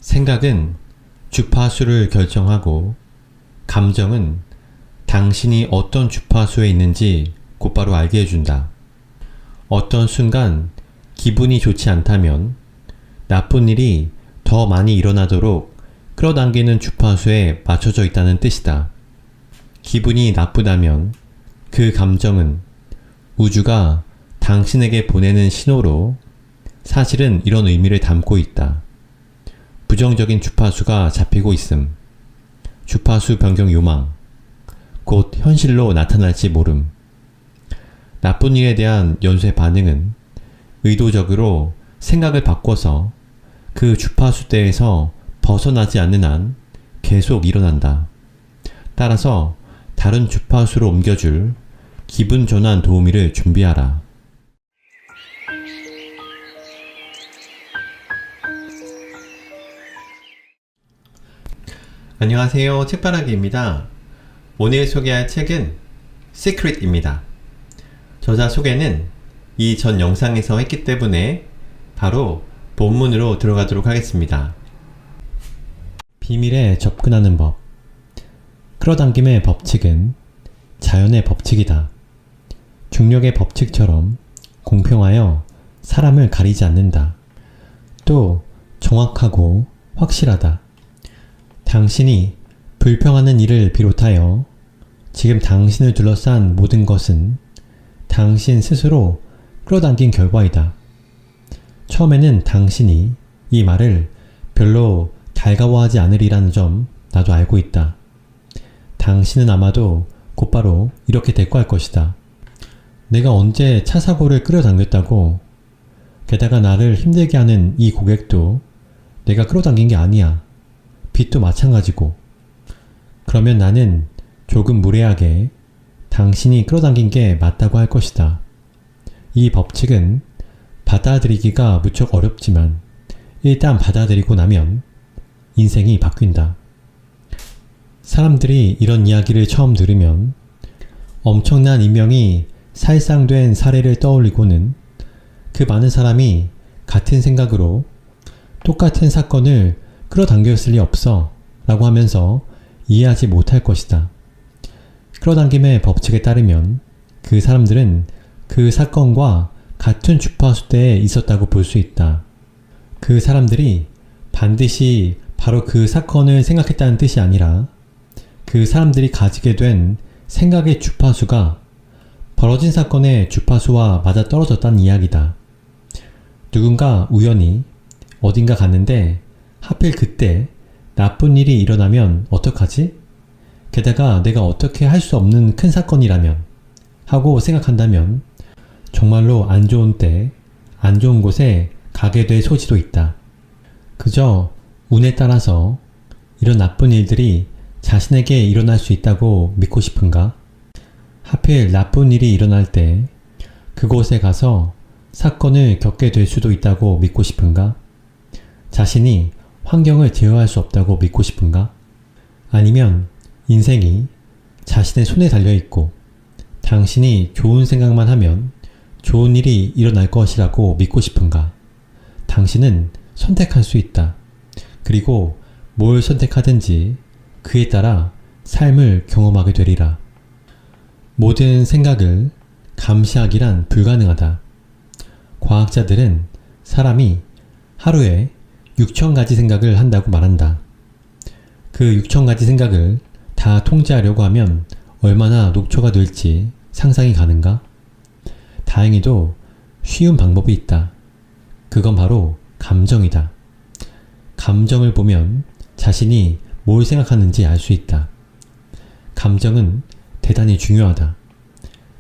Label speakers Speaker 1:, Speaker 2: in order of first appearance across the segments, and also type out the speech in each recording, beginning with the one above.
Speaker 1: 생각은 주파수를 결정하고 감정은 당신이 어떤 주파수에 있는지 곧바로 알게 해준다. 어떤 순간 기분이 좋지 않다면 나쁜 일이 더 많이 일어나도록 끌어당기는 주파수에 맞춰져 있다는 뜻이다. 기분이 나쁘다면 그 감정은 우주가 당신에게 보내는 신호로 사실은 이런 의미를 담고 있다. 부정적인 주파수가 잡히고 있음. 주파수 변경 요망. 곧 현실로 나타날지 모름. 나쁜 일에 대한 연쇄 반응은 의도적으로 생각을 바꿔서 그 주파수대에서 벗어나지 않는 한 계속 일어난다. 따라서 다른 주파수로 옮겨줄 기분 전환 도우미를 준비하라. 안녕하세요. 책바라기입니다. 오늘 소개할 책은 Secret입니다. 저자 소개는 이 전 영상에서 했기 때문에 바로 본문으로 들어가도록 하겠습니다. 비밀에 접근하는 법. 끌어당김의 법칙은 자연의 법칙이다. 중력의 법칙처럼 공평하여 사람을 가리지 않는다. 또 정확하고 확실하다. 당신이 불평하는 일을 비롯하여 지금 당신을 둘러싼 모든 것은 당신 스스로 끌어당긴 결과이다. 처음에는 당신이 이 말을 별로 달가워하지 않으리라는 점 나도 알고 있다. 당신은 아마도 곧바로 이렇게 대꾸할 것이다. 내가 언제 차 사고를 끌어당겼다고? 게다가 나를 힘들게 하는 이 고객도 내가 끌어당긴 게 아니야. 빚도 마찬가지고. 그러면 나는 조금 무례하게 당신이 끌어당긴 게 맞다고 할 것이다. 이 법칙은 받아들이기가 무척 어렵지만 일단 받아들이고 나면 인생이 바뀐다. 사람들이 이런 이야기를 처음 들으면 엄청난 인명이 살상된 사례를 떠올리고는 그 많은 사람이 같은 생각으로 똑같은 사건을 끌어당겼을 리 없어 라고 하면서 이해하지 못할 것이다. 끌어당김의 법칙에 따르면 그 사람들은 그 사건과 같은 주파수대에 있었다고 볼 수 있다. 그 사람들이 반드시 바로 그 사건을 생각했다는 뜻이 아니라 그 사람들이 가지게 된 생각의 주파수가 벌어진 사건의 주파수와 맞아떨어졌다는 이야기다. 누군가 우연히 어딘가 갔는데 하필 그때 나쁜 일이 일어나면 어떡하지? 게다가 내가 어떻게 할 수 없는 큰 사건이라면 하고 생각한다면 정말로 안 좋은 때, 안 좋은 곳에 가게 될 소지도 있다. 그저 운에 따라서 이런 나쁜 일들이 자신에게 일어날 수 있다고 믿고 싶은가? 하필 나쁜 일이 일어날 때 그곳에 가서 사건을 겪게 될 수도 있다고 믿고 싶은가? 자신이 환경을 제어할 수 없다고 믿고 싶은가? 아니면 인생이 자신의 손에 달려있고 당신이 좋은 생각만 하면 좋은 일이 일어날 것이라고 믿고 싶은가? 당신은 선택할 수 있다. 그리고 뭘 선택하든지 그에 따라 삶을 경험하게 되리라. 모든 생각을 감시하기란 불가능하다. 과학자들은 사람이 하루에 6,000가지 생각을 한다고 말한다. 그 6,000가지 생각을 다 통제하려고 하면 얼마나 녹초가 될지 상상이 가는가? 다행히도 쉬운 방법이 있다. 그건 바로 감정이다. 감정을 보면 자신이 뭘 생각하는지 알 수 있다. 감정은 대단히 중요하다.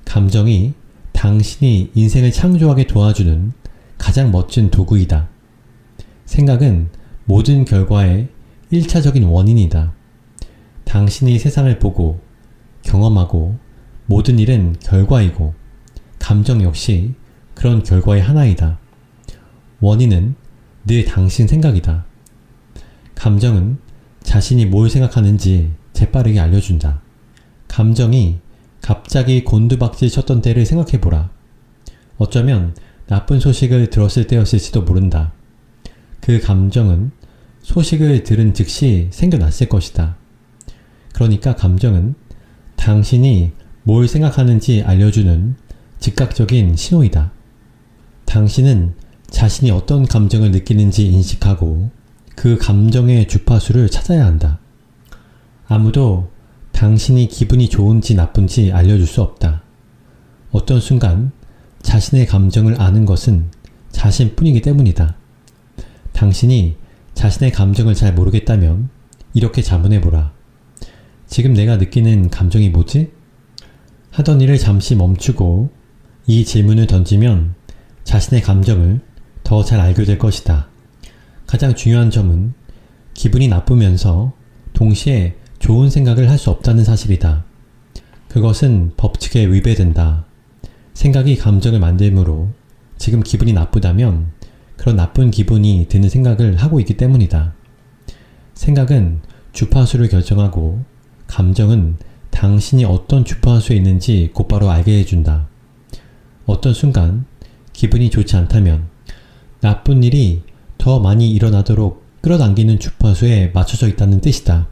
Speaker 1: 감정이 당신이 인생을 창조하게 도와주는 가장 멋진 도구이다. 생각은 모든 결과의 1차적인 원인이다. 당신이 세상을 보고 경험하고 모든 일은 결과이고 감정 역시 그런 결과의 하나이다. 원인은 늘 당신 생각이다. 감정은 자신이 뭘 생각하는지 재빠르게 알려준다. 감정이 갑자기 곤두박질 쳤던 때를 생각해보라. 어쩌면 나쁜 소식을 들었을 때였을지도 모른다. 그 감정은 소식을 들은 즉시 생겨났을 것이다. 그러니까 감정은 당신이 뭘 생각하는지 알려주는 즉각적인 신호이다. 당신은 자신이 어떤 감정을 느끼는지 인식하고 그 감정의 주파수를 찾아야 한다. 아무도 당신이 기분이 좋은지 나쁜지 알려줄 수 없다. 어떤 순간 자신의 감정을 아는 것은 자신뿐이기 때문이다. 당신이 자신의 감정을 잘 모르겠다면 이렇게 자문해보라. 지금 내가 느끼는 감정이 뭐지? 하던 일을 잠시 멈추고 이 질문을 던지면 자신의 감정을 더 잘 알게 될 것이다. 가장 중요한 점은 기분이 나쁘면서 동시에 좋은 생각을 할 수 없다는 사실이다. 그것은 법칙에 위배된다. 생각이 감정을 만들므로 지금 기분이 나쁘다면 그런 나쁜 기분이 드는 생각을 하고 있기 때문이다. 생각은 주파수를 결정하고 감정은 당신이 어떤 주파수에 있는지 곧바로 알게 해준다. 어떤 순간 기분이 좋지 않다면 나쁜 일이 더 많이 일어나도록 끌어당기는 주파수에 맞춰져 있다는 뜻이다.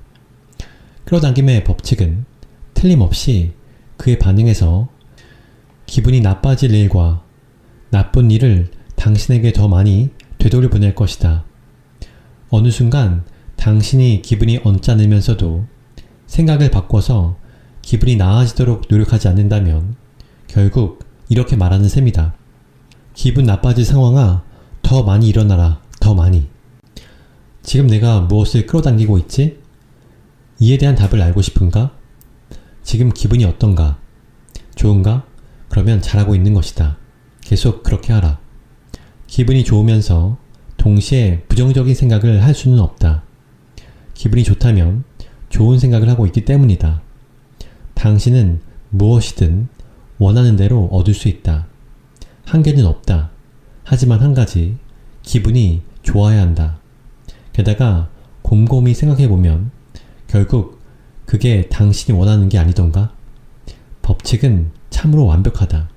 Speaker 1: 끌어당김의 법칙은 틀림없이 그에 반응해서 기분이 나빠질 일과 나쁜 일을 당신에게 더 많이 되돌려 보낼 것이다. 어느 순간 당신이 기분이 언짢으면서도 생각을 바꿔서 기분이 나아지도록 노력하지 않는다면 결국 이렇게 말하는 셈이다. 기분 나빠질 상황아, 더 많이 일어나라, 더 많이. 지금 내가 무엇을 끌어당기고 있지? 이에 대한 답을 알고 싶은가? 지금 기분이 어떤가? 좋은가? 그러면 잘하고 있는 것이다. 계속 그렇게 하라. 기분이 좋으면서 동시에 부정적인 생각을 할 수는 없다. 기분이 좋다면 좋은 생각을 하고 있기 때문이다. 당신은 무엇이든 원하는 대로 얻을 수 있다. 한계는 없다. 하지만 한 가지, 기분이 좋아야 한다. 게다가 곰곰이 생각해보면 결국 그게 당신이 원하는 게 아니던가? 법칙은 참으로 완벽하다.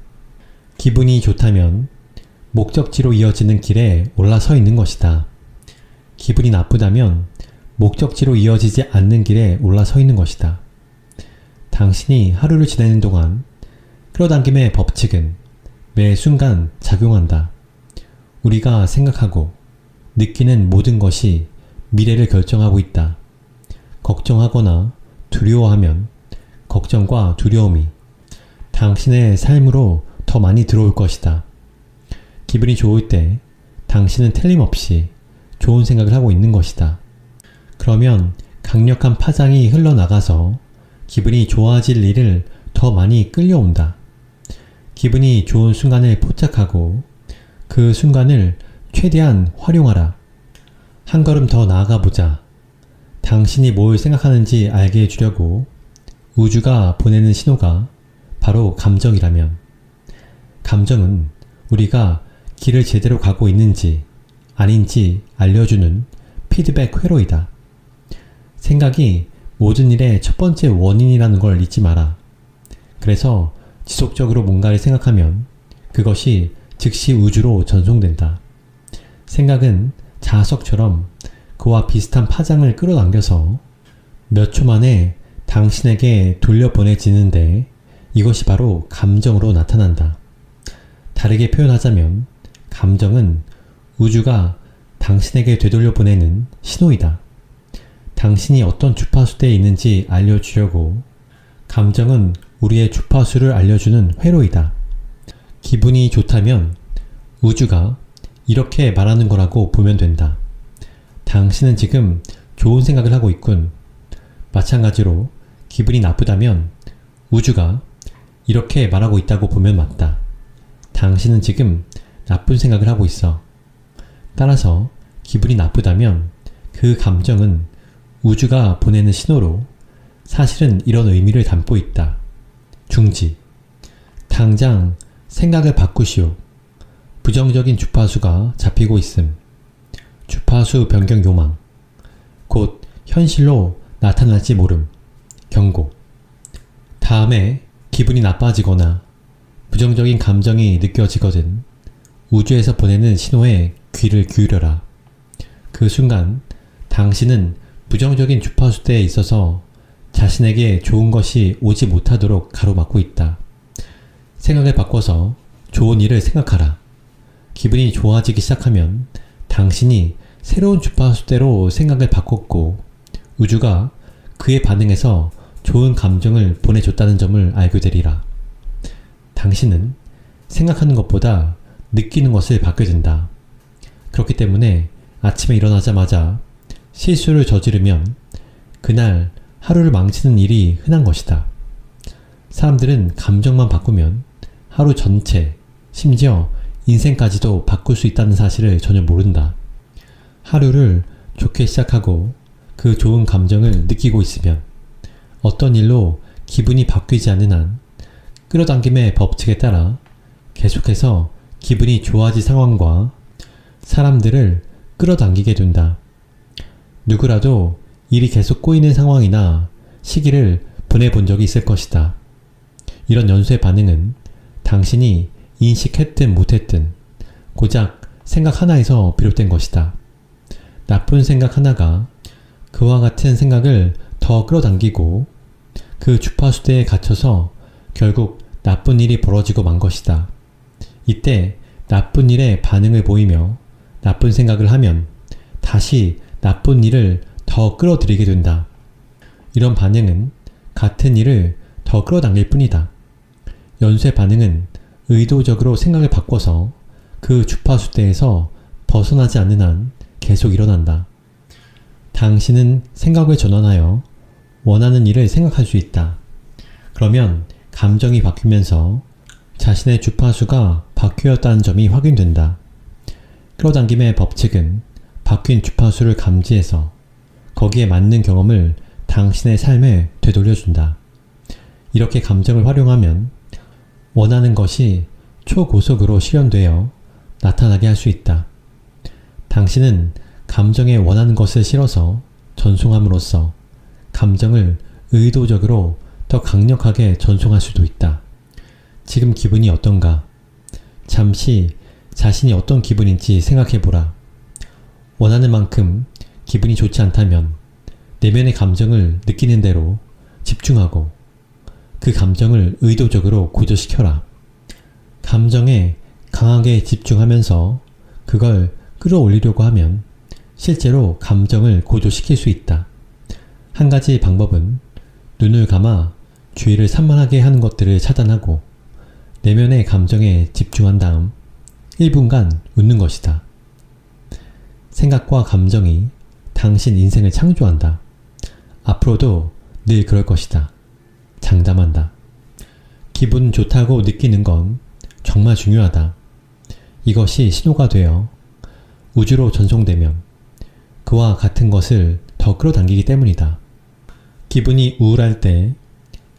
Speaker 1: 기분이 좋다면 목적지로 이어지는 길에 올라서 있는 것이다. 기분이 나쁘다면 목적지로 이어지지 않는 길에 올라서 있는 것이다. 당신이 하루를 지내는 동안 끌어당김의 법칙은 매 순간 작용한다. 우리가 생각하고 느끼는 모든 것이 미래를 결정하고 있다. 걱정하거나 두려워하면 걱정과 두려움이 당신의 삶으로 더 많이 들어올 것이다. 기분이 좋을 때 당신은 틀림없이 좋은 생각을 하고 있는 것이다. 그러면 강력한 파장이 흘러나가서 기분이 좋아질 일을 더 많이 끌려온다. 기분이 좋은 순간을 포착하고 그 순간을 최대한 활용하라. 한 걸음 더 나아가 보자. 당신이 뭘 생각하는지 알게 해주려고 우주가 보내는 신호가 바로 감정이라면, 감정은 우리가 길을 제대로 가고 있는지 아닌지 알려주는 피드백 회로이다. 생각이 모든 일의 첫 번째 원인이라는 걸 잊지 마라. 그래서 지속적으로 뭔가를 생각하면 그것이 즉시 우주로 전송된다. 생각은 자석처럼 그와 비슷한 파장을 끌어당겨서 몇 초 만에 당신에게 돌려보내지는데 이것이 바로 감정으로 나타난다. 다르게 표현하자면 감정은 우주가 당신에게 되돌려보내는 신호이다. 당신이 어떤 주파수대에 있는지 알려주려고 감정은 우리의 주파수를 알려주는 회로이다. 기분이 좋다면 우주가 이렇게 말하는 거라고 보면 된다. 당신은 지금 좋은 생각을 하고 있군. 마찬가지로 기분이 나쁘다면 우주가 이렇게 말하고 있다고 보면 맞다. 당신은 지금 나쁜 생각을 하고 있어. 따라서 기분이 나쁘다면 그 감정은 우주가 보내는 신호로 사실은 이런 의미를 담고 있다. 중지. 당장 생각을 바꾸시오. 부정적인 주파수가 잡히고 있음. 주파수 변경 요망. 곧 현실로 나타날지 모름. 경고. 다음에 기분이 나빠지거나 부정적인 감정이 느껴지거든 우주에서 보내는 신호에 귀를 기울여라. 그 순간 당신은 부정적인 주파수대에 있어서 자신에게 좋은 것이 오지 못하도록 가로막고 있다. 생각을 바꿔서 좋은 일을 생각하라. 기분이 좋아지기 시작하면 당신이 새로운 주파수대로 생각을 바꿨고 우주가 그에 반응해서 좋은 감정을 보내줬다는 점을 알게 되리라. 당신은 생각하는 것보다 느끼는 것을 받게 된다. 그렇기 때문에 아침에 일어나자마자 실수를 저지르면 그날 하루를 망치는 일이 흔한 것이다. 사람들은 감정만 바꾸면 하루 전체, 심지어 인생까지도 바꿀 수 있다는 사실을 전혀 모른다. 하루를 좋게 시작하고 그 좋은 감정을 느끼고 있으면 어떤 일로 기분이 바뀌지 않는 한 끌어당김의 법칙에 따라 계속해서 기분이 좋아질 상황과 사람들을 끌어당기게 된다. 누구라도 일이 계속 꼬이는 상황이나 시기를 보내본 적이 있을 것이다. 이런 연쇄 반응은 당신이 인식했든 못했든 고작 생각 하나에서 비롯된 것이다. 나쁜 생각 하나가 그와 같은 생각을 더 끌어당기고 그 주파수대에 갇혀서 결국 나쁜 일이 벌어지고 만 것이다. 이때 나쁜 일에 반응을 보이며 나쁜 생각을 하면 다시 나쁜 일을 더 끌어들이게 된다. 이런 반응은 같은 일을 더 끌어당길 뿐이다. 연쇄 반응은 의도적으로 생각을 바꿔서 그 주파수대에서 벗어나지 않는 한 계속 일어난다. 당신은 생각을 전환하여 원하는 일을 생각할 수 있다. 그러면 감정이 바뀌면서 자신의 주파수가 바뀌었다는 점이 확인된다. 끌어당김의 법칙은 바뀐 주파수를 감지해서 거기에 맞는 경험을 당신의 삶에 되돌려준다. 이렇게 감정을 활용하면 원하는 것이 초고속으로 실현되어 나타나게 할 수 있다. 당신은 감정에 원하는 것을 실어서 전송함으로써 감정을 의도적으로 더 강력하게 전송할 수도 있다. 지금 기분이 어떤가? 잠시 자신이 어떤 기분인지 생각해보라. 원하는 만큼 기분이 좋지 않다면 내면의 감정을 느끼는 대로 집중하고 그 감정을 의도적으로 고조시켜라. 감정에 강하게 집중하면서 그걸 끌어올리려고 하면 실제로 감정을 고조시킬 수 있다. 한 가지 방법은 눈을 감아 주의를 산만하게 하는 것들을 차단하고 내면의 감정에 집중한 다음 1분간 웃는 것이다. 생각과 감정이 당신 인생을 창조한다. 앞으로도 늘 그럴 것이다. 장담한다. 기분 좋다고 느끼는 건 정말 중요하다. 이것이 신호가 되어 우주로 전송되면 그와 같은 것을 더 끌어당기기 때문이다. 기분이 우울할 때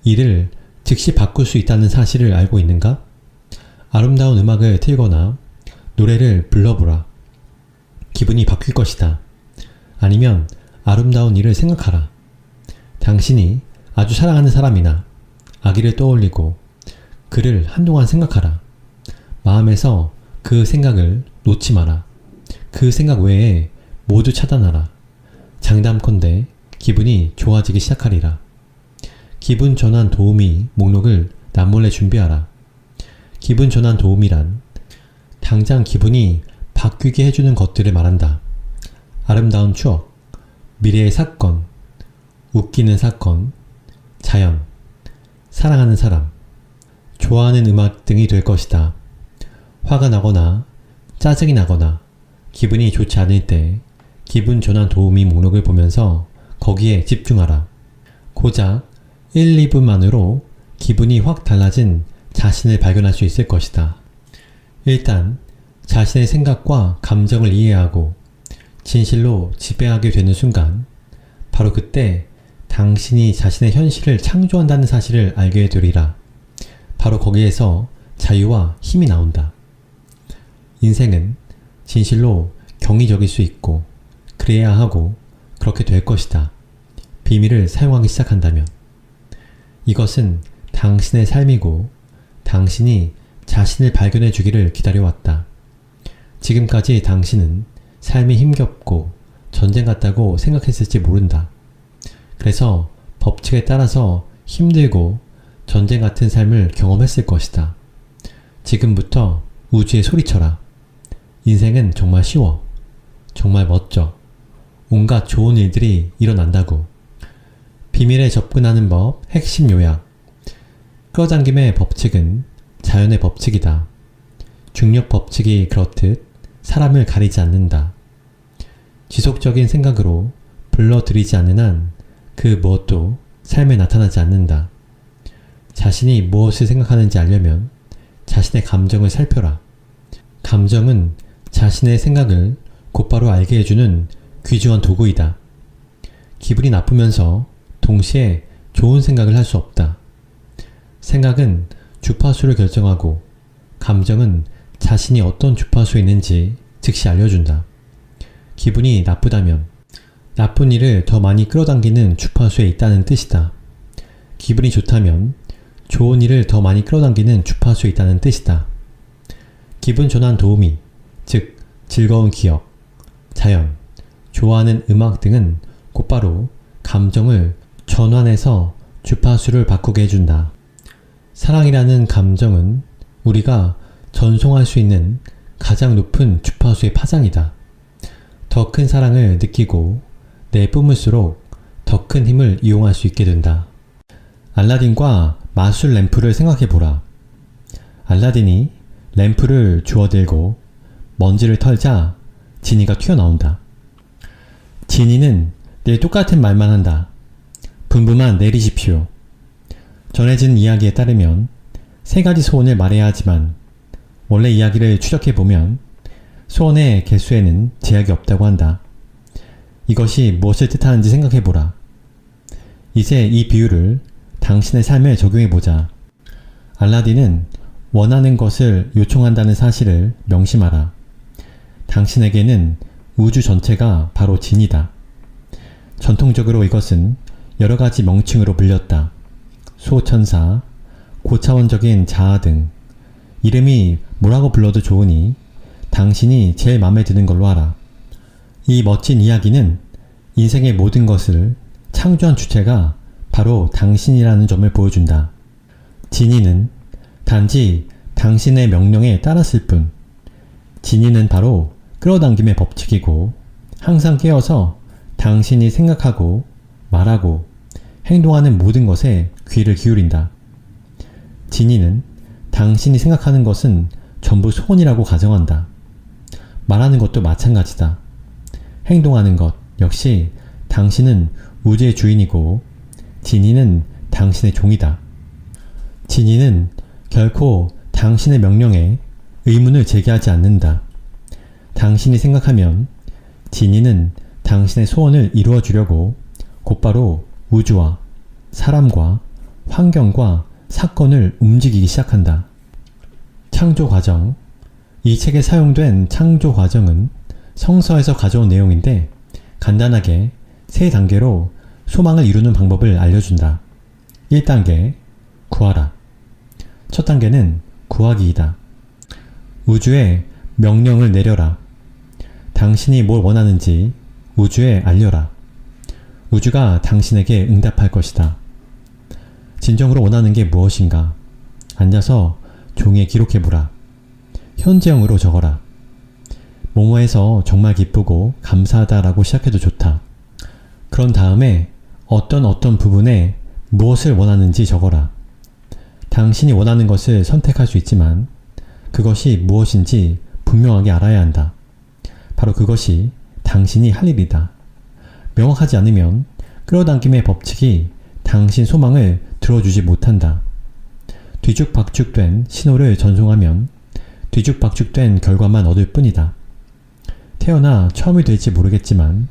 Speaker 1: 이를 즉시 바꿀 수 있다는 사실을 알고 있는가? 아름다운 음악을 틀거나 노래를 불러보라. 기분이 바뀔 것이다. 아니면 아름다운 일을 생각하라. 당신이 아주 사랑하는 사람이나 아기를 떠올리고 그를 한동안 생각하라. 마음에서 그 생각을 놓지 마라. 그 생각 외에 모두 차단하라. 장담컨대 기분이 좋아지기 시작하리라. 기분 전환 도우미 목록을 남몰래 준비하라. 기분 전환 도우미란 당장 기분이 바뀌게 해주는 것들을 말한다. 아름다운 추억, 미래의 사건, 웃기는 사건, 자연, 사랑하는 사람, 좋아하는 음악 등이 될 것이다. 화가 나거나 짜증이 나거나 기분이 좋지 않을 때 기분 전환 도우미 목록을 보면서 거기에 집중하라. 고작 1, 2분만으로 기분이 확 달라진 자신을 발견할 수 있을 것이다. 일단 자신의 생각과 감정을 이해하고 진실로 지배하게 되는 순간 바로 그때 당신이 자신의 현실을 창조한다는 사실을 알게 되리라. 바로 거기에서 자유와 힘이 나온다. 인생은 진실로 경이적일 수 있고 그래야 하고 그렇게 될 것이다. 비밀을 사용하기 시작한다면 이것은 당신의 삶이고 당신이 자신을 발견해 주기를 기다려왔다. 지금까지 당신은 삶이 힘겹고 전쟁 같다고 생각했을지 모른다. 그래서 법칙에 따라서 힘들고 전쟁 같은 삶을 경험했을 것이다. 지금부터 우주에 소리쳐라. 인생은 정말 쉬워. 정말 멋져. 온갖 좋은 일들이 일어난다고. 비밀에 접근하는 법 핵심 요약. 끌어당김의 법칙은 자연의 법칙이다. 중력 법칙이 그렇듯 사람을 가리지 않는다. 지속적인 생각으로 불러들이지 않는 한 그 무엇도 삶에 나타나지 않는다. 자신이 무엇을 생각하는지 알려면 자신의 감정을 살펴라. 감정은 자신의 생각을 곧바로 알게 해주는 귀중한 도구이다. 기분이 나쁘면서 동시에 좋은 생각을 할 수 없다. 생각은 주파수를 결정하고 감정은 자신이 어떤 주파수에 있는지 즉시 알려준다. 기분이 나쁘다면 나쁜 일을 더 많이 끌어당기는 주파수에 있다는 뜻이다. 기분이 좋다면 좋은 일을 더 많이 끌어당기는 주파수에 있다는 뜻이다. 기분 전환 도우미, 즉 즐거운 기억, 자연, 좋아하는 음악 등은 곧바로 감정을 전환해서 주파수를 바꾸게 해준다. 사랑이라는 감정은 우리가 전송할 수 있는 가장 높은 주파수의 파장이다. 더 큰 사랑을 느끼고 내뿜을수록 더 큰 힘을 이용할 수 있게 된다. 알라딘과 마술 램프를 생각해보라. 알라딘이 램프를 주워들고 먼지를 털자 지니가 튀어나온다. 지니는 늘 똑같은 말만 한다. 분부만 내리십시오. 전해진 이야기에 따르면 3가지 소원을 말해야 하지만 원래 이야기를 추적해보면 소원의 개수에는 제약이 없다고 한다. 이것이 무엇을 뜻하는지 생각해보라. 이제 이 비유를 당신의 삶에 적용해보자. 알라딘은 원하는 것을 요청한다는 사실을 명심하라. 당신에게는 우주 전체가 바로 진이다. 전통적으로 이것은 여러가지 명칭으로 불렸다. 소천사, 고차원적인 자아 등 이름이 뭐라고 불러도 좋으니 당신이 제일 마음에 드는 걸로 하라. 이 멋진 이야기는 인생의 모든 것을 창조한 주체가 바로 당신이라는 점을 보여준다. 진이는 단지 당신의 명령에 따랐을 뿐. 진이는 바로 끌어당김의 법칙이고 항상 깨어서 당신이 생각하고 말하고 행동하는 모든 것에 귀를 기울인다. 진이는 당신이 생각하는 것은 전부 소원이라고 가정한다. 말하는 것도 마찬가지다. 행동하는 것 역시 당신은 우주의 주인이고 진이는 당신의 종이다. 진이는 결코 당신의 명령에 의문을 제기하지 않는다. 당신이 생각하면 진이는 당신의 소원을 이루어 주려고 곧바로 우주와 사람과 환경과 사건을 움직이기 시작한다. 창조 과정. 이 책에 사용된 창조 과정은 성서에서 가져온 내용인데 간단하게 3단계로 소망을 이루는 방법을 알려준다. 1단계, 구하라. 첫 단계는 구하기이다. 우주에 명령을 내려라. 당신이 뭘 원하는지 우주에 알려라. 우주가 당신에게 응답할 것이다. 진정으로 원하는 게 무엇인가? 앉아서 종이에 기록해보라. 현재형으로 적어라. 뭐뭐해서 정말 기쁘고 감사하다라고 시작해도 좋다. 그런 다음에 어떤 부분에 무엇을 원하는지 적어라. 당신이 원하는 것을 선택할 수 있지만 그것이 무엇인지 분명하게 알아야 한다. 바로 그것이 당신이 할 일이다. 명확하지 않으면 끌어당김의 법칙이 당신 소망을 들어주지 못한다. 뒤죽박죽된 신호를 전송하면 뒤죽박죽된 결과만 얻을 뿐이다. 태어나 처음이 될지 모르겠지만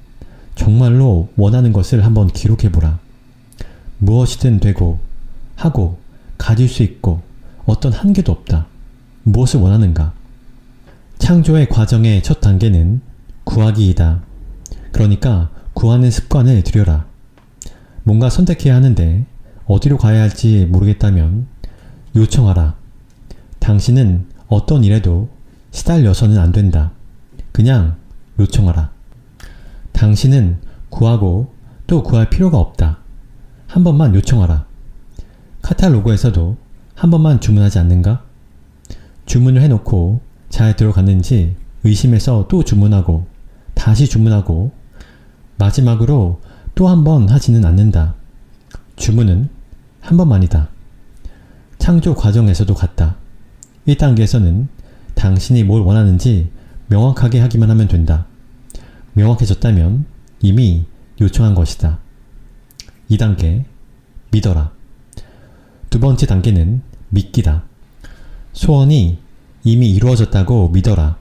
Speaker 1: 정말로 원하는 것을 한번 기록해보라. 무엇이든 되고 하고 가질 수 있고 어떤 한계도 없다. 무엇을 원하는가? 창조의 과정의 첫 단계는 구하기이다. 그러니까 구하는 습관을 들여라. 뭔가 선택해야 하는데 어디로 가야 할지 모르겠다면 요청하라. 당신은 어떤 일에도 시달려서는 안 된다. 그냥 요청하라. 당신은 구하고 또 구할 필요가 없다. 한 번만 요청하라. 카탈로그에서도 한 번만 주문하지 않는가? 주문을 해놓고 잘 들어갔는지 의심해서 또 주문하고 다시 주문하고 마지막으로 또 한 번 하지는 않는다. 주문은 한 번만이다. 창조 과정에서도 같다. 1단계에서는 당신이 뭘 원하는지 명확하게 하기만 하면 된다. 명확해졌다면 이미 요청한 것이다. 2단계, 믿어라. 두 번째 단계는 믿기다. 소원이 이미 이루어졌다고 믿어라.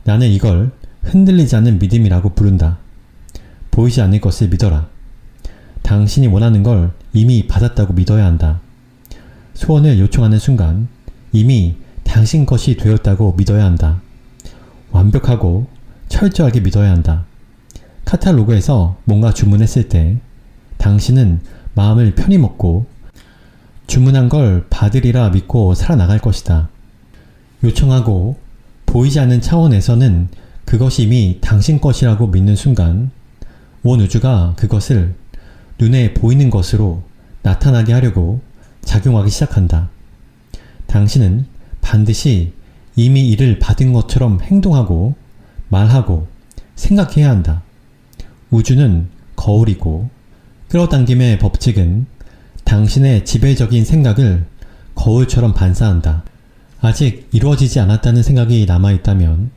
Speaker 1: 나는 이걸 흔들리지 않는 믿음이라고 부른다. 보이지 않을 것을 믿어라. 당신이 원하는 걸 이미 받았다고 믿어야 한다. 소원을 요청하는 순간 이미 당신 것이 되었다고 믿어야 한다. 완벽하고 철저하게 믿어야 한다. 카탈로그에서 뭔가 주문했을 때 당신은 마음을 편히 먹고 주문한 걸 받으리라 믿고 살아나갈 것이다. 요청하고 보이지 않는 차원에서는 그것이 이미 당신 것이라고 믿는 순간 온 우주가 그것을 눈에 보이는 것으로 나타나게 하려고 작용하기 시작한다. 당신은 반드시 이미 이를 받은 것처럼 행동하고 말하고 생각해야 한다. 우주는 거울이고 끌어당김의 법칙은 당신의 지배적인 생각을 거울처럼 반사한다. 아직 이루어지지 않았다는 생각이 남아있다면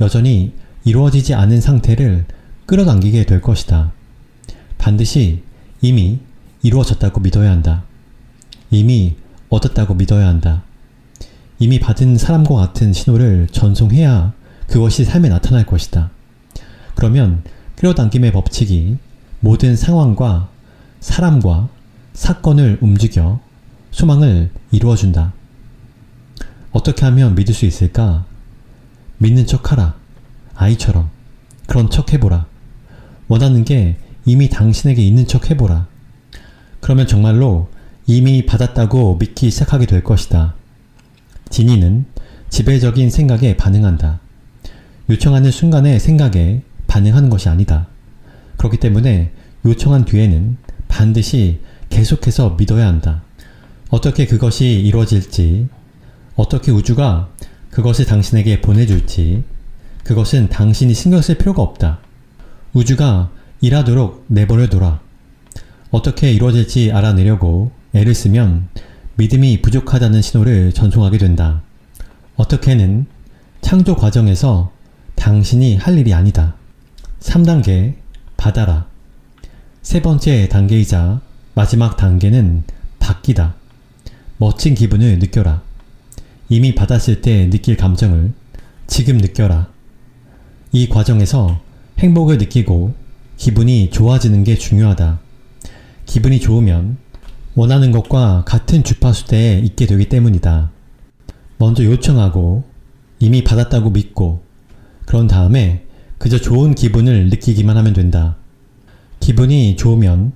Speaker 1: 여전히 이루어지지 않은 상태를 끌어당기게 될 것이다. 반드시 이미 이루어졌다고 믿어야 한다. 이미 얻었다고 믿어야 한다. 이미 받은 사람과 같은 신호를 전송해야 그것이 삶에 나타날 것이다. 그러면 끌어당김의 법칙이 모든 상황과 사람과 사건을 움직여 소망을 이루어준다. 어떻게 하면 믿을 수 있을까? 믿는 척하라. 아이처럼. 그런 척 해보라. 원하는 게 이미 당신에게 있는 척 해보라. 그러면 정말로 이미 받았다고 믿기 시작하게 될 것이다. 진이는 지배적인 생각에 반응한다. 요청하는 순간의 생각에 반응하는 것이 아니다. 그렇기 때문에 요청한 뒤에는 반드시 계속해서 믿어야 한다. 어떻게 그것이 이루어질지, 어떻게 우주가 그것을 당신에게 보내줄지, 그것은 당신이 신경 쓸 필요가 없다. 우주가 일하도록 내버려둬라. 어떻게 이루어질지 알아내려고 애를 쓰면 믿음이 부족하다는 신호를 전송하게 된다. 어떻게는 창조 과정에서 당신이 할 일이 아니다. 3단계, 받아라. 세 번째 단계이자 마지막 단계는 받기다. 멋진 기분을 느껴라. 이미 받았을 때 느낄 감정을 지금 느껴라. 이 과정에서 행복을 느끼고 기분이 좋아지는 게 중요하다. 기분이 좋으면 원하는 것과 같은 주파수대에 있게 되기 때문이다. 먼저 요청하고 이미 받았다고 믿고 그런 다음에 그저 좋은 기분을 느끼기만 하면 된다. 기분이 좋으면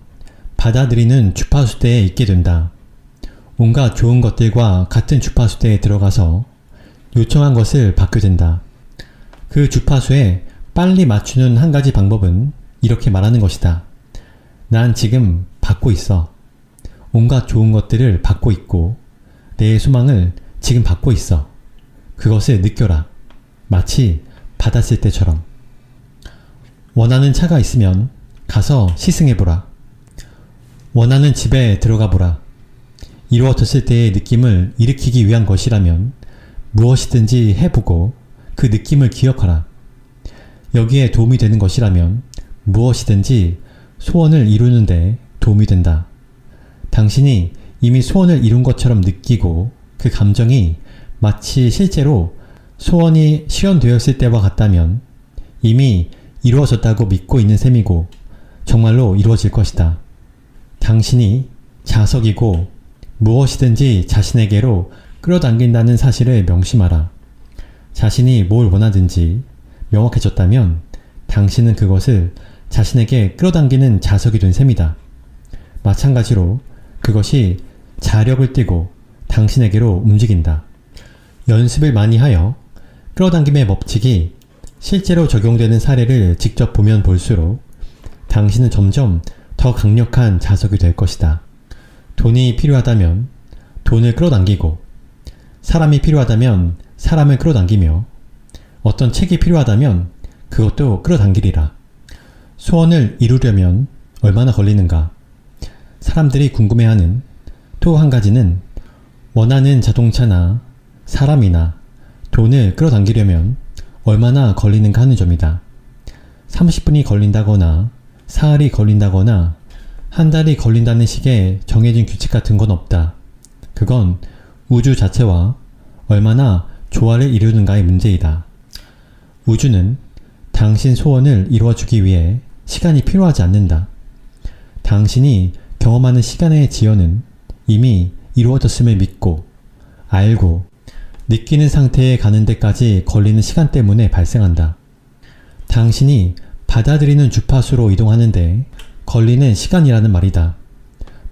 Speaker 1: 받아들이는 주파수대에 있게 된다. 온갖 좋은 것들과 같은 주파수대에 들어가서 요청한 것을 받게 된다. 그 주파수에 빨리 맞추는 한 가지 방법은 이렇게 말하는 것이다. 난 지금 받고 있어. 온갖 좋은 것들을 받고 있고 내 소망을 지금 받고 있어. 그것을 느껴라. 마치 받았을 때처럼. 원하는 차가 있으면 가서 시승해보라. 원하는 집에 들어가보라. 이루어졌을 때의 느낌을 일으키기 위한 것이라면 무엇이든지 해보고 그 느낌을 기억하라. 여기에 도움이 되는 것이라면 무엇이든지 소원을 이루는데 도움이 된다. 당신이 이미 소원을 이룬 것처럼 느끼고 그 감정이 마치 실제로 소원이 실현되었을 때와 같다면 이미 이루어졌다고 믿고 있는 셈이고 정말로 이루어질 것이다. 당신이 자석이고 무엇이든지 자신에게로 끌어당긴다는 사실을 명심하라. 자신이 뭘 원하든지 명확해졌다면 당신은 그것을 자신에게 끌어당기는 자석이 된 셈이다. 마찬가지로 그것이 자력을 띠고 당신에게로 움직인다. 연습을 많이 하여 끌어당김의 법칙이 실제로 적용되는 사례를 직접 보면 볼수록 당신은 점점 더 강력한 자석이 될 것이다. 돈이 필요하다면 돈을 끌어당기고, 사람이 필요하다면 사람을 끌어당기며, 어떤 책이 필요하다면 그것도 끌어당기리라. 소원을 이루려면 얼마나 걸리는가? 사람들이 궁금해하는 또 한 가지는 원하는 자동차나 사람이나 돈을 끌어당기려면 얼마나 걸리는가 하는 점이다. 30분이 걸린다거나 사흘이 걸린다거나 한 달이 걸린다는 식의 정해진 규칙 같은 건 없다. 그건 우주 자체와 얼마나 조화를 이루는가의 문제이다. 우주는 당신 소원을 이루어주기 위해 시간이 필요하지 않는다. 당신이 경험하는 시간의 지연은 이미 이루어졌음을 믿고, 알고, 느끼는 상태에 가는 데까지 걸리는 시간 때문에 발생한다. 당신이 받아들이는 주파수로 이동하는데 걸리는 시간이라는 말이다.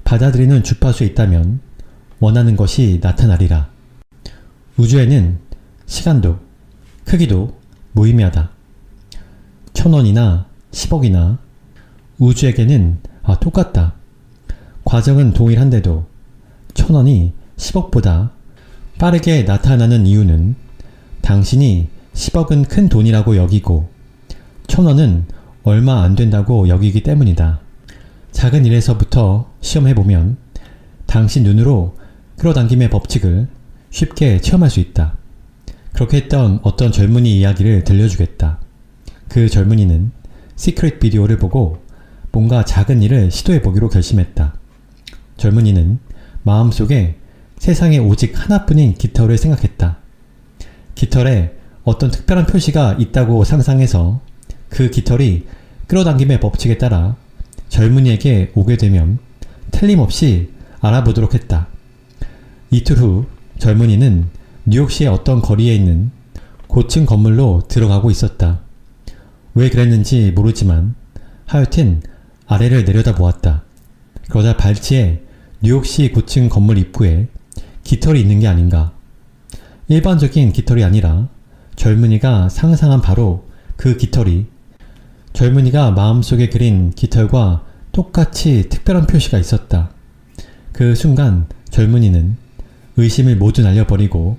Speaker 1: 받아들이는 주파수에 있다면 원하는 것이 나타나리라. 우주에는 시간도, 크기도 무의미하다. 1000원이나 10억이나 우주에게는 똑같다. 과정은 동일한데도 1000원이 10억보다 빠르게 나타나는 이유는 당신이 10억은 큰 돈이라고 여기고 1000원은 얼마 안 된다고 여기기 때문이다. 작은 일에서부터 시험해보면 당신 눈으로 끌어당김의 법칙을 쉽게 체험할 수 있다. 그렇게 했던 어떤 젊은이 이야기를 들려주겠다. 그 젊은이는 시크릿 비디오를 보고 뭔가 작은 일을 시도해보기로 결심했다. 젊은이는 마음속에 세상에 오직 하나뿐인 깃털을 생각했다. 깃털에 어떤 특별한 표시가 있다고 상상해서 그 깃털이 끌어당김의 법칙에 따라 젊은이에게 오게 되면 틀림없이 알아보도록 했다. 이틀 후 젊은이는 뉴욕시의 어떤 거리에 있는 고층 건물로 들어가고 있었다. 왜 그랬는지 모르지만 하여튼 아래를 내려다보았다. 그러자 발치에 뉴욕시 고층 건물 입구에 깃털이 있는 게 아닌가. 일반적인 깃털이 아니라 젊은이가 상상한 바로 그 깃털이 젊은이가 마음속에 그린 깃털과 똑같이 특별한 표시가 있었다. 그 순간 젊은이는 의심을 모두 날려버리고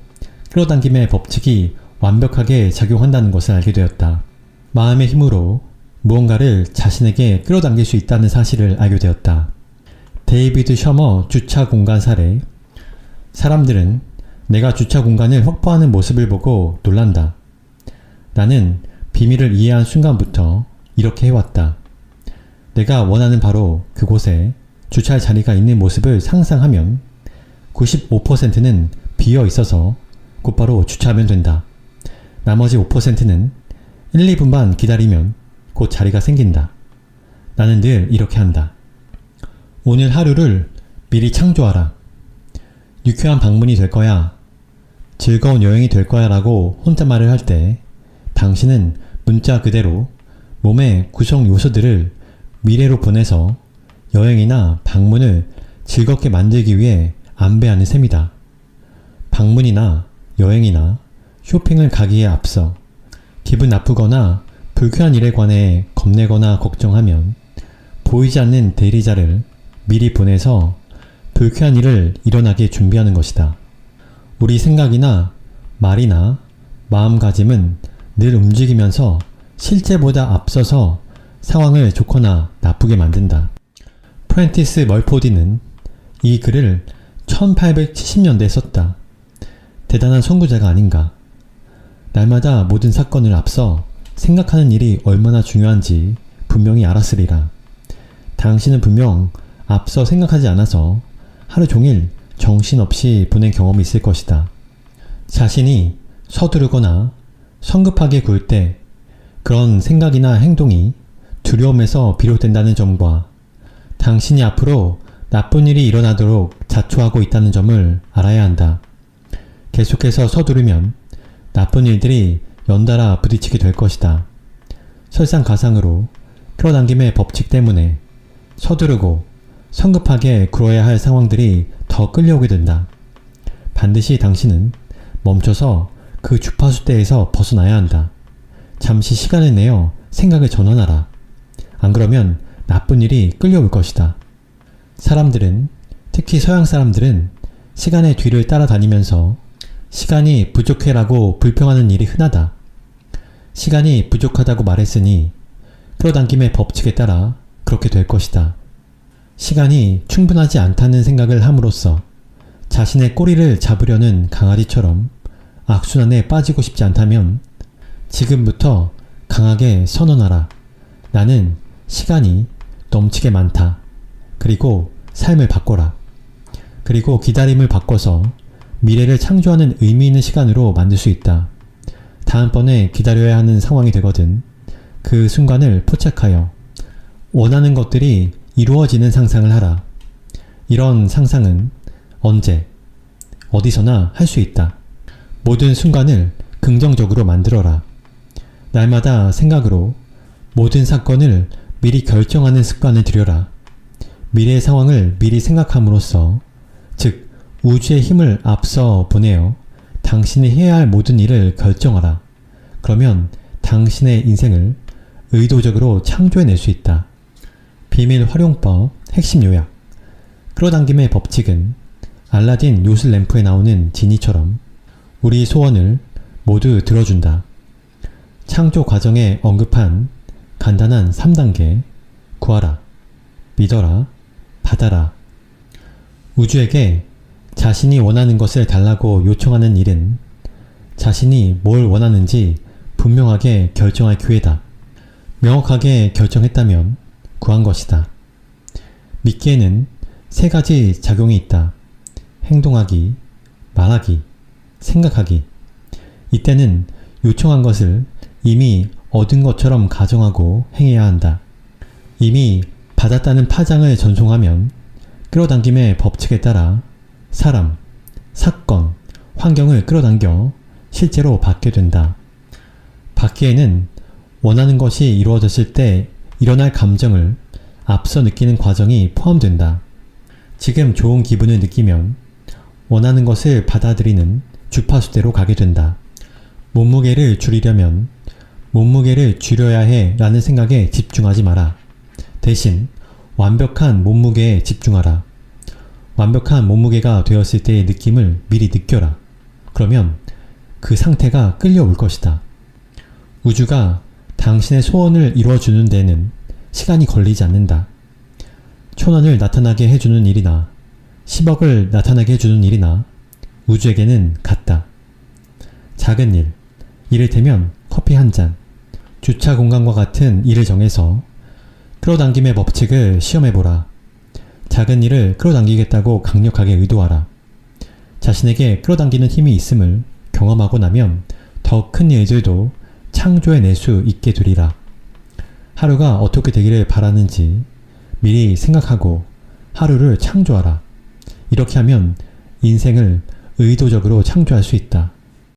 Speaker 1: 끌어당김의 법칙이 완벽하게 작용한다는 것을 알게 되었다. 마음의 힘으로 무언가를 자신에게 끌어당길 수 있다는 사실을 알게 되었다. 데이비드 셔머 주차 공간 사례. 사람들은 내가 주차 공간을 확보하는 모습을 보고 놀란다. 나는 비밀을 이해한 순간부터 이렇게 해왔다. 내가 원하는 바로 그곳에 주차할 자리가 있는 모습을 상상하면 95%는 비어 있어서 곧바로 주차하면 된다. 나머지 5%는 1, 2분만 기다리면 곧 자리가 생긴다. 나는 늘 이렇게 한다. 오늘 하루를 미리 창조하라. 유쾌한 방문이 될 거야. 즐거운 여행이 될 거야 라고 혼잣말을 할 때 당신은 문자 그대로 몸의 구성 요소들을 미래로 보내서 여행이나 방문을 즐겁게 만들기 위해 안배하는 셈이다. 방문이나 여행이나 쇼핑을 가기에 앞서 기분 나쁘거나 불쾌한 일에 관해 겁내거나 걱정하면 보이지 않는 대리자를 미리 보내서 불쾌한 일을 일어나게 준비하는 것이다. 우리 생각이나 말이나 마음가짐은 늘 움직이면서 실제보다 앞서서 상황을 좋거나 나쁘게 만든다. 프렌티스 멀포디는 이 글을 1870년대에 썼다. 대단한 선구자가 아닌가. 날마다 모든 사건을 앞서 생각하는 일이 얼마나 중요한지 분명히 알았으리라. 당신은 분명 앞서 생각하지 않아서 하루 종일 정신없이 보낸 경험이 있을 것이다. 자신이 서두르거나 성급하게 굴 때 그런 생각이나 행동이 두려움에서 비롯된다는 점과 당신이 앞으로 나쁜 일이 일어나도록 자초하고 있다는 점을 알아야 한다. 계속해서 서두르면 나쁜 일들이 연달아 부딪히게 될 것이다. 설상가상으로 끌어당김의 법칙 때문에 서두르고 성급하게 굴어야 할 상황들이 더 끌려오게 된다. 반드시 당신은 멈춰서 그 주파수대에서 벗어나야 한다. 잠시 시간을 내어 생각을 전환하라. 안 그러면 나쁜 일이 끌려올 것이다. 사람들은, 특히 서양 사람들은 시간의 뒤를 따라다니면서 시간이 부족해라고 불평하는 일이 흔하다. 시간이 부족하다고 말했으니 끌어당김의 법칙에 따라 그렇게 될 것이다. 시간이 충분하지 않다는 생각을 함으로써 자신의 꼬리를 잡으려는 강아지처럼 악순환에 빠지고 싶지 않다면 지금부터 강하게 선언하라. 나는 시간이 넘치게 많다. 그리고 삶을 바꿔라. 그리고 기다림을 바꿔서 미래를 창조하는 의미 있는 시간으로 만들 수 있다. 다음번에 기다려야 하는 상황이 되거든 그 순간을 포착하여 원하는 것들이 이루어지는 상상을 하라. 이런 상상은 언제, 어디서나 할 수 있다. 모든 순간을 긍정적으로 만들어라. 날마다 생각으로 모든 사건을 미리 결정하는 습관을 들여라. 미래의 상황을 미리 생각함으로써, 즉 우주의 힘을 앞서 보내어 당신이 해야 할 모든 일을 결정하라. 그러면 당신의 인생을 의도적으로 창조해낼 수 있다. 비밀 활용법 핵심 요약. 끌어당김의 법칙은 알라딘 요술 램프에 나오는 지니처럼 우리 소원을 모두 들어준다. 창조 과정에 언급한 간단한 3단계 구하라, 믿어라, 받아라. 우주에게 자신이 원하는 것을 달라고 요청하는 일은 자신이 뭘 원하는지 분명하게 결정할 기회다. 명확하게 결정했다면 구한 것이다. 믿기에는 3가지 작용이 있다. 행동하기, 말하기, 생각하기. 이때는 요청한 것을 이미 얻은 것처럼 가정하고 행해야 한다. 이미 받았다는 파장을 전송하면 끌어당김의 법칙에 따라 사람, 사건, 환경을 끌어당겨 실제로 받게 된다. 받기에는 원하는 것이 이루어졌을 때 일어날 감정을 앞서 느끼는 과정이 포함된다. 지금 좋은 기분을 느끼면 원하는 것을 받아들이는 주파수대로 가게 된다. 몸무게를 줄이려면 몸무게를 줄여야 해 라는 생각에 집중하지 마라. 대신 완벽한 몸무게에 집중하라. 완벽한 몸무게가 되었을 때의 느낌을 미리 느껴라. 그러면 그 상태가 끌려올 것이다. 우주가 당신의 소원을 이루어주는 데는 시간이 걸리지 않는다. 1000원을 나타나게 해주는 일이나 10억을 나타나게 해주는 일이나 우주에게는 같다. 작은 일, 이를테면 커피 한 잔, 주차 공간과 같은 일을 정해서 끌어당김의 법칙을 시험해보라. 작은 일을 끌어당기겠다고 강력하게 의도하라. 자신에게 끌어당기는 힘이 있음을 경험하고 나면 더 큰 일들도 창조해낼 수 있게 되리라. 하루가 어떻게 되기를 바라는지 미리 생각하고 하루를 창조하라. 이렇게 하면 인생을 의도적으로 창조할 수 있다.